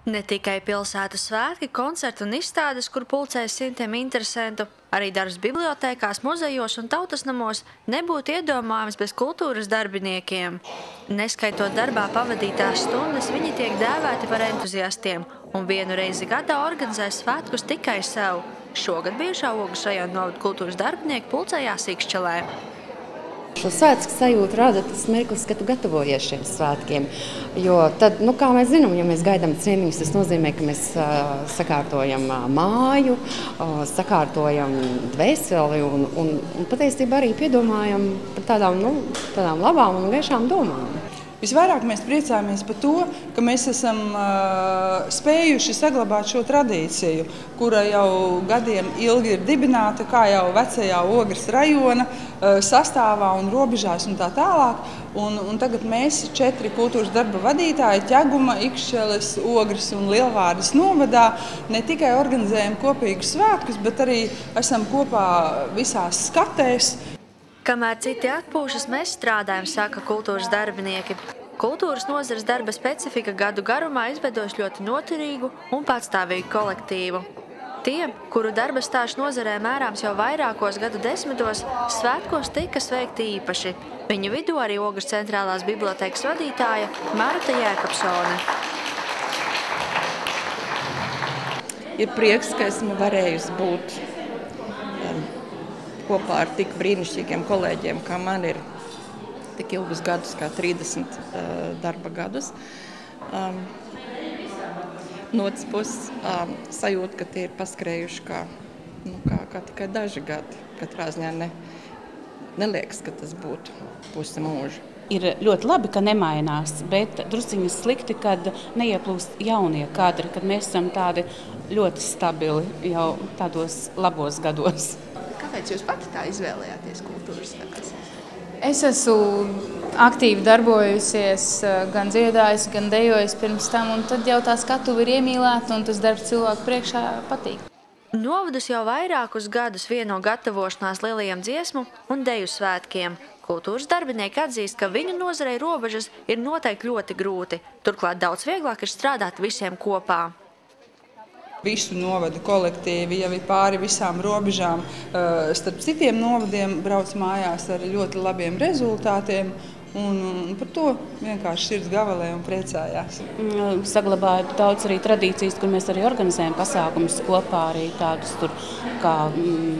Ne tikai pilsētu svētki, koncerti un izstādes, kur pulcējas simtiem interesentu, arī darbs bibliotēkās, muzejos un tautas namos nebūtu iedomājams bez kultūras darbiniekiem. Neskaitot darbā pavadītās stundas, viņi tiek dēvēti par entuziastiem un vienu reizi gadā organizē svētkus tikai sev. Šogad bijušā Ogres rajona novada kultūras darbinieki pulcējās Ikšķelē. Šo svētku sajūtu rada tas mirklis, kad tu gatavojies šiem svētkiem. Jo tad, kā mēs zinām, ja mēs gaidām ciemiņus, tas nozīmē, ka mēs sakārtojam māju, sakārtojam dvēseli un patiesībā arī piedomājam par tādām labām un gaišām domām. Visvairāk mēs priecājamies par to, ka mēs esam spējuši saglabāt šo tradīciju, kura jau gadiem ilgi ir dibināta, kā jau vecajā Ogres rajona sastāvā un robežās un tā tālāk. Un tagad mēs 4 kultūras darba vadītāji Ķeguma, Ikšķeles, Ogres un Lielvārdes novadā ne tikai organizējam kopīgus svētkus, bet arī esam kopā visās skatēs. Kamēr citi atpūšas, mēs strādājam, saka kultūras darbinieki. Kultūras nozares darba specifika gadu garumā izveidojusi ļoti noturīgu un patstāvīgu kolektīvu. Tiem, kuru darba stāžu nozarē mērāms jau vairākos gadu desmitos, svētkos tika sveikti īpaši. Viņu vidū arī Ogres centrālās bibliotēkas vadītāja Marta Jēkabsone. Ir prieks, ka esmu varējusi būt kopā ar tik brīnišķīgiem kolēģiem, kā man ir tik ilgus gadus, kā 30 darba gadus. No otras puses sajūta, ka tie ir paskrējuši kā tikai daži gadi. Katrā ziņā neliekas, ka tas būtu pusi mūža. Ir ļoti labi, ka nemainās, bet drusciņi slikti, kad neieplūst jaunie kadri, kad mēs esam tādi ļoti stabili jau tādos labos gados. Kāpēc jūs pati tā izvēlējāties kultūras svētkus? Es esmu aktīvi darbojusies, gan dziedājusi, gan dejojusi pirms tam, un tad jau tā skatuve ir iemīlēta, un tas darbs cilvēku priekšā patīk. Novadus jau vairākus gadus vieno gatavošanās lielajiem dziesmu un deju svētkiem. Kultūras darbinieki atzīst, ka viņu nozarei robežas ir noteikti ļoti grūti. Turklāt daudz vieglāk ir strādāt visiem kopā. Visu novadu kolektīvi jau ir pāri visām robežām. Starp citiem novadiem brauc mājās ar ļoti labiem rezultātiem. Un par to vienkārši sirds gavelē un priecājās. Saglabāju daudz arī tradīcijas, kur mēs arī organizējam pasākumus kopā, arī tādus tur kā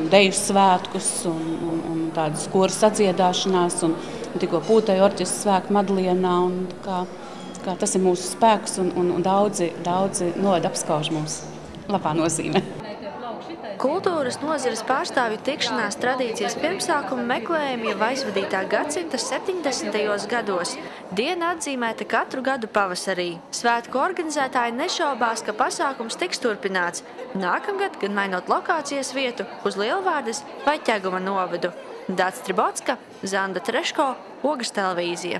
deju svētkus un tādas koru sadziedāšanās un tikko pūtēju orķestra svētku Madlienā. Tas ir mūsu spēks un daudzi novada apskauž mums labā nozīmē. Kultūras nozares pārstāvju tikšanās tradīcijas pirmsākuma meklējumi jau aizvadītā gadsimta 70. gados. Diena atzīmēta katru gadu pavasarī. Svētku organizētāji nešaubās, ka pasākums tiks turpināts. Nākamgad, gan mainot lokācijas vietu uz Lielvārdes vai Ķeguma novadu. Dāts Tribotska, Zanda Treško, Ogres televīzija.